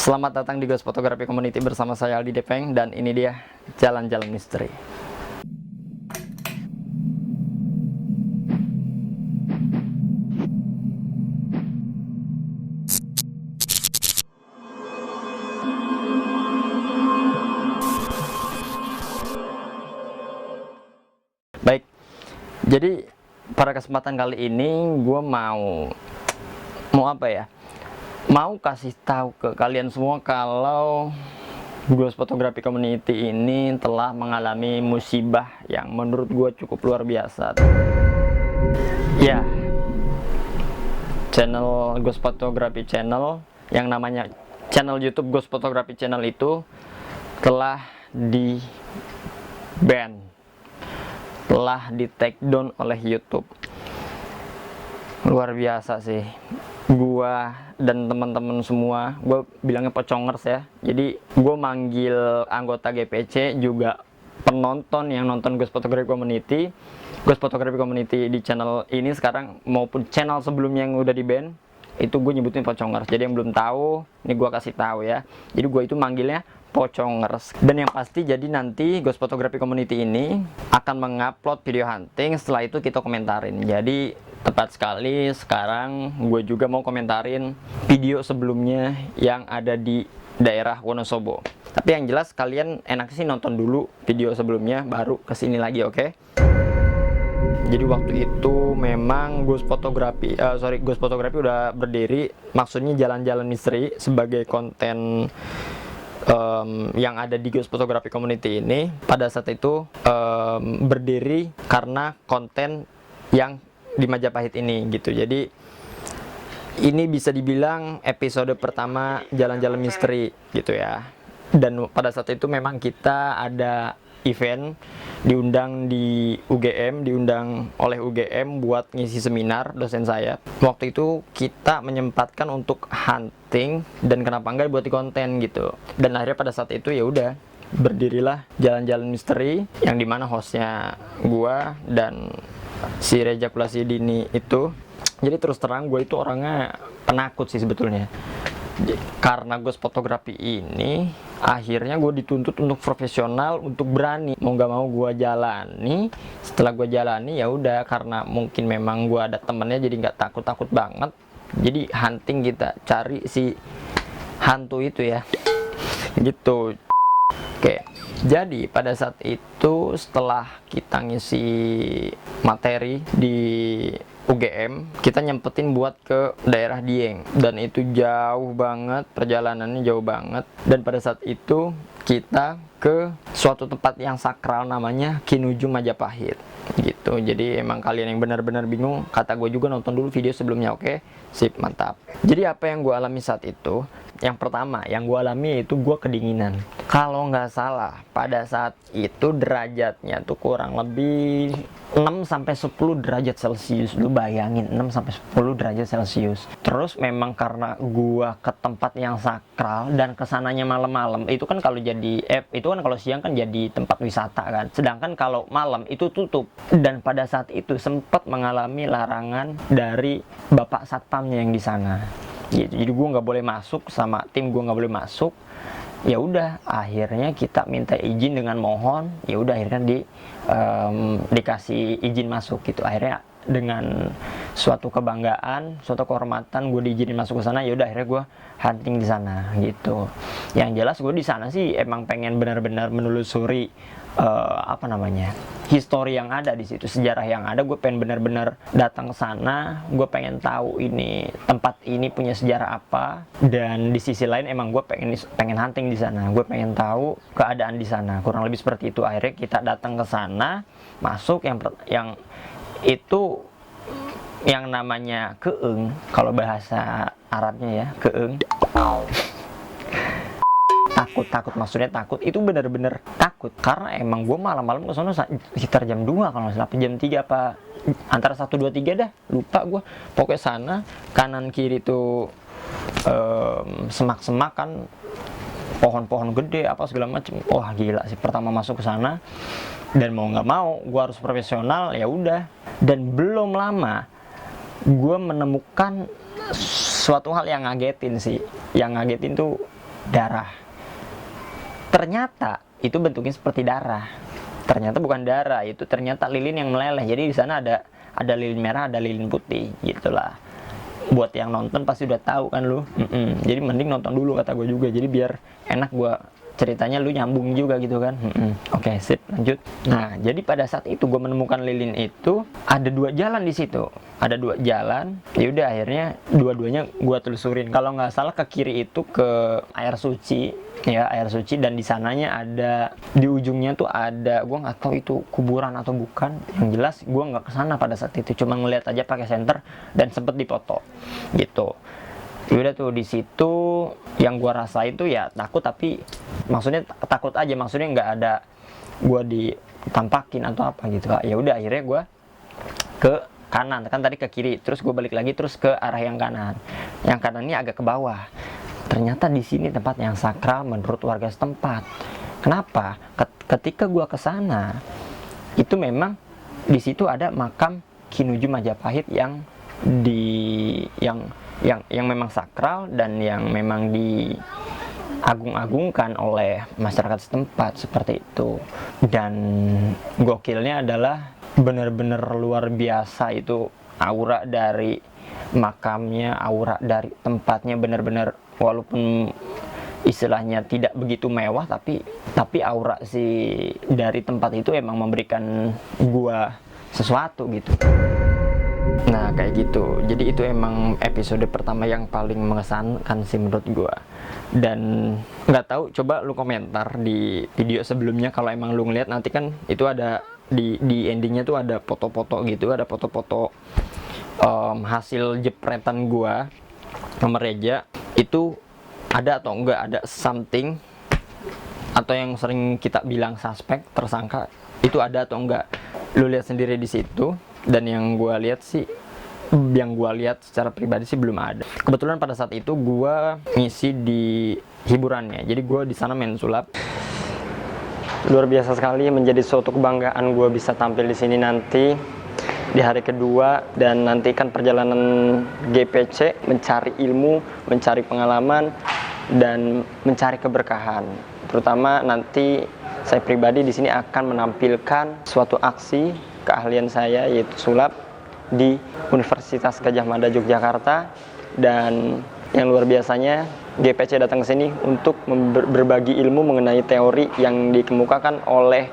Selamat datang di Ghost Photography Community bersama saya Aldi Depeng, dan ini dia Jalan-Jalan Misteri. Baik, jadi pada kesempatan kali ini gue mau apa ya? Mau kasih tahu ke kalian semua kalau Ghost Photography Community ini telah mengalami musibah yang menurut gue cukup luar biasa. Ya, channel Ghost Photography Channel yang namanya channel YouTube Ghost Photography Channel itu telah di ban, telah di take down oleh YouTube. Luar biasa sih. Gua dan teman-teman semua, gue bilangnya pocongers ya. Jadi gue manggil anggota GPC, juga penonton yang nonton Ghost Photography Community, Ghost Photography Community di channel ini sekarang maupun channel sebelumnya yang udah di ban, itu gue nyebutin pocongers. Jadi yang belum tahu, ini gue kasih tahu ya. Jadi gue itu manggilnya pocongers. Dan yang pasti jadi nanti Ghost Photography Community ini akan mengupload video hunting, setelah itu kita komentarin. Jadi tepat sekali sekarang gue juga mau komentarin video sebelumnya yang ada di daerah Wonosobo. Tapi yang jelas kalian enak sih nonton dulu video sebelumnya baru kesini lagi, oke? Jadi waktu itu memang Ghost Photography udah berdiri, maksudnya Jalan-Jalan Misteri sebagai konten yang ada di Ghost Photography Community ini pada saat itu berdiri karena konten yang di Majapahit ini gitu. Jadi ini bisa dibilang episode pertama Jalan-Jalan Misteri gitu ya. Dan pada saat itu memang kita ada event, diundang oleh UGM buat ngisi seminar dosen saya. Waktu itu kita menyempatkan untuk hunting dan kenapa enggak buat di konten gitu. Dan akhirnya pada saat itu ya udah berdirilah Jalan-Jalan Misteri yang dimana hostnya gua dan si Rejakulasi Dini itu. Jadi terus terang gue itu orangnya penakut sih sebetulnya. Karena Ghost Photography ini akhirnya gue dituntut untuk profesional, untuk berani. Mau nggak mau gue jalani. Setelah gue jalani ya udah, karena mungkin memang gue ada temennya jadi nggak takut-takut banget. Jadi hunting, kita cari si hantu itu ya. Gitu. Oke, jadi pada saat itu setelah kita ngisi materi di UGM, kita nyempetin buat ke daerah Dieng, dan itu jauh banget, perjalanannya jauh banget. Dan pada saat itu kita ke suatu tempat yang sakral namanya Kinuju Majapahit gitu. Jadi emang kalian yang benar-benar bingung, kata gue juga nonton dulu video sebelumnya, oke? Sip, mantap. Jadi apa yang gue alami saat itu? Yang pertama yang gue alami itu gue kedinginan. Kalau nggak salah pada saat itu derajatnya tuh kurang lebih 6-10 derajat Celcius. Lu bayangin 6-10 derajat Celcius. Terus memang karena gue ke tempat yang sakral dan kesananya malam-malam, itu kan kalau siang kan jadi tempat wisata kan. Sedangkan kalau malam itu tutup. Dan pada saat itu sempat mengalami larangan dari bapak satpamnya yang di sana. Gitu. Jadi gue nggak boleh masuk, sama tim gue nggak boleh masuk. Ya udah, akhirnya kita minta izin dengan mohon. Ya udah, akhirnya dikasih izin masuk gitu. Akhirnya dengan suatu kebanggaan, suatu kehormatan, gue diizinin masuk ke sana. Ya udah, akhirnya gue hunting di sana gitu. Yang jelas gue di sana sih emang pengen benar-benar menelusuri histori yang ada di situ, sejarah yang ada. Gue pengen benar-benar datang ke sana. Gue pengen tahu ini tempat ini punya sejarah apa. Dan di sisi lain emang gue pengen hunting di sana. Gue pengen tahu keadaan di sana. Kurang lebih seperti itu. Akhirnya kita datang ke sana, masuk yang itu yang namanya keeng. Kalau bahasa Arabnya ya, keeng. Takut, maksudnya takut itu bener-bener takut, karena emang gue malam-malam ke sana sekitar jam 2 kalau nggak salah, jam 3 apa antara 1, 2, 3 dah, lupa gue. Pokoknya sana kanan kiri tuh semak-semak kan, pohon-pohon gede apa segala macem. Wah gila sih pertama masuk ke sana. Dan mau nggak mau gue harus profesional, ya udah. Dan belum lama gue menemukan suatu hal yang ngagetin sih. Yang ngagetin tuh darah. Ternyata itu bentuknya seperti darah. Ternyata bukan darah, itu ternyata lilin yang meleleh. Jadi di sana ada lilin merah, ada lilin putih, gitulah. Buat yang nonton pasti udah tahu kan lu. Jadi mending nonton dulu kata gue juga. Jadi biar enak gue ceritanya, lu nyambung juga gitu kan. Oke, sip, lanjut. Nah, jadi pada saat itu gue menemukan lilin itu ada 2 jalan di situ. Ada 2 jalan. Ya udah akhirnya dua-duanya gue telusurin. Kalau nggak salah ke kiri itu ke air suci, ya air suci, dan di sananya ada, di ujungnya tuh ada, gue nggak tahu itu kuburan atau bukan. Yang jelas gue nggak kesana pada saat itu, cuma ngeliat aja pakai senter dan sempet dipoto gitu. Yaudah tuh di situ yang gue rasa itu ya takut, tapi maksudnya takut aja, maksudnya nggak ada gue ditampakin atau apa gitu. Ya udah akhirnya gue ke kanan, kan tadi ke kiri, terus gue balik lagi terus ke arah yang kanan. Yang kanan ini agak ke bawah. Ternyata di sini tempat yang sakral menurut warga setempat. Kenapa? Ketika gue ke sana itu memang di situ ada makam Ki Nuju Majapahit yang memang sakral dan yang memang diagung-agungkan oleh masyarakat setempat seperti itu. Dan gokilnya adalah benar-benar luar biasa itu aura dari makamnya, aura dari tempatnya, benar-benar walaupun istilahnya tidak begitu mewah, tapi aura dari tempat itu emang memberikan gua sesuatu gitu. Nah kayak gitu. Jadi itu emang episode pertama yang paling mengesankan sih menurut gua. Dan nggak tahu, coba lu komentar di video sebelumnya kalau emang lu ngeliat. Nanti kan itu ada di endingnya tuh ada foto-foto gitu, ada foto-foto hasil jepretan gua sama Reja. Itu ada atau enggak, ada something atau yang sering kita bilang suspek, tersangka, itu ada atau enggak. Lu lihat sendiri di situ. Dan yang gue lihat secara pribadi sih belum ada. Kebetulan pada saat itu gue ngisi di hiburannya, jadi gue di sana main sulap. Luar biasa sekali, menjadi suatu kebanggaan gue bisa tampil di sini nanti di hari kedua, dan nanti kan perjalanan GPC mencari ilmu, mencari pengalaman, dan mencari keberkahan. Terutama nanti saya pribadi di sini akan menampilkan suatu aksi keahlian saya, yaitu sulap di Universitas Gadjah Mada Yogyakarta. Dan yang luar biasanya GPC datang ke sini untuk berbagi ilmu mengenai teori yang dikemukakan oleh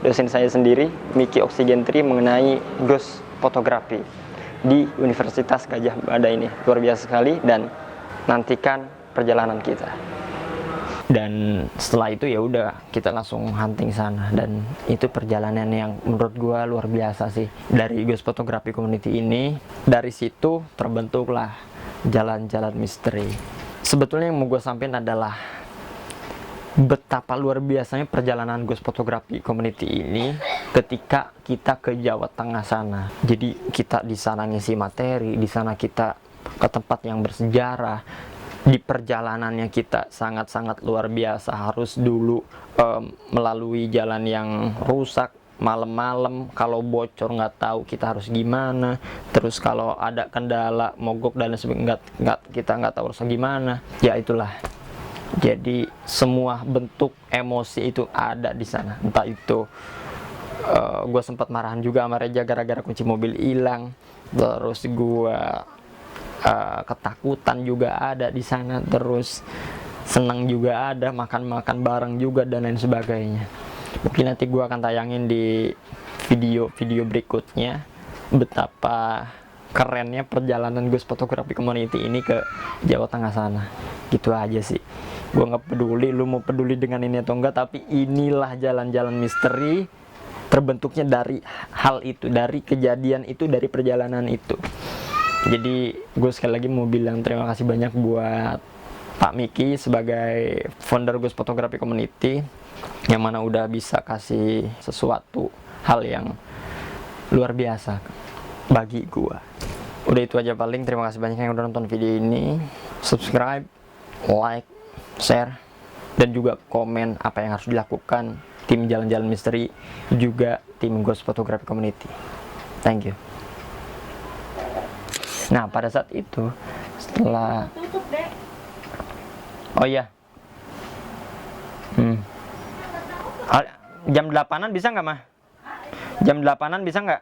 dosen saya sendiri, Miki Oksigentri, mengenai ghost fotografi di Universitas Gadjah Mada ini. Luar biasa sekali, dan nantikan perjalanan kita. Dan setelah itu ya udah kita langsung hunting sana, dan itu perjalanan yang menurut gua luar biasa sih. Dari Ghost Photography Community ini, dari situ terbentuklah jalan-jalan misteri. Sebetulnya yang mau gua sampaikan adalah betapa luar biasanya perjalanan Ghost Photography Community ini ketika kita ke Jawa Tengah sana. Jadi kita di sana ngisi materi, di sana kita ke tempat yang bersejarah. Di perjalanannya kita sangat-sangat luar biasa. Harus dulu melalui jalan yang rusak, malam-malam, kalau bocor nggak tahu kita harus gimana. Terus kalau ada kendala mogok dan sebagainya, kita nggak tahu harus gimana. Ya itulah. Jadi semua bentuk emosi itu ada di sana. Entah itu gue sempat marahan juga sama Reja gara-gara kunci mobil hilang. Terus gue ketakutan juga ada di sana, terus senang juga ada, makan bareng juga, dan lain sebagainya. Mungkin nanti gue akan tayangin di video berikutnya betapa kerennya perjalanan Ghost Photography Community ini ke Jawa Tengah sana. Gitu aja sih. Gue nggak peduli lu mau peduli dengan ini atau enggak, tapi inilah jalan-jalan misteri terbentuknya dari hal itu, dari kejadian itu, dari perjalanan itu. Jadi gue sekali lagi mau bilang terima kasih banyak buat Pak Miki sebagai founder Ghost Photography Community, yang mana udah bisa kasih sesuatu hal yang luar biasa bagi gue. Udah itu aja paling. Terima kasih banyak yang udah nonton video ini. Subscribe, like, share, dan juga komen apa yang harus dilakukan tim Jalan-Jalan Misteri, juga tim Ghost Photography Community. Thank you. Nah pada saat itu setelah, oh iya, Jam 8-an bisa nggak, Mah? Jam 8-an bisa nggak?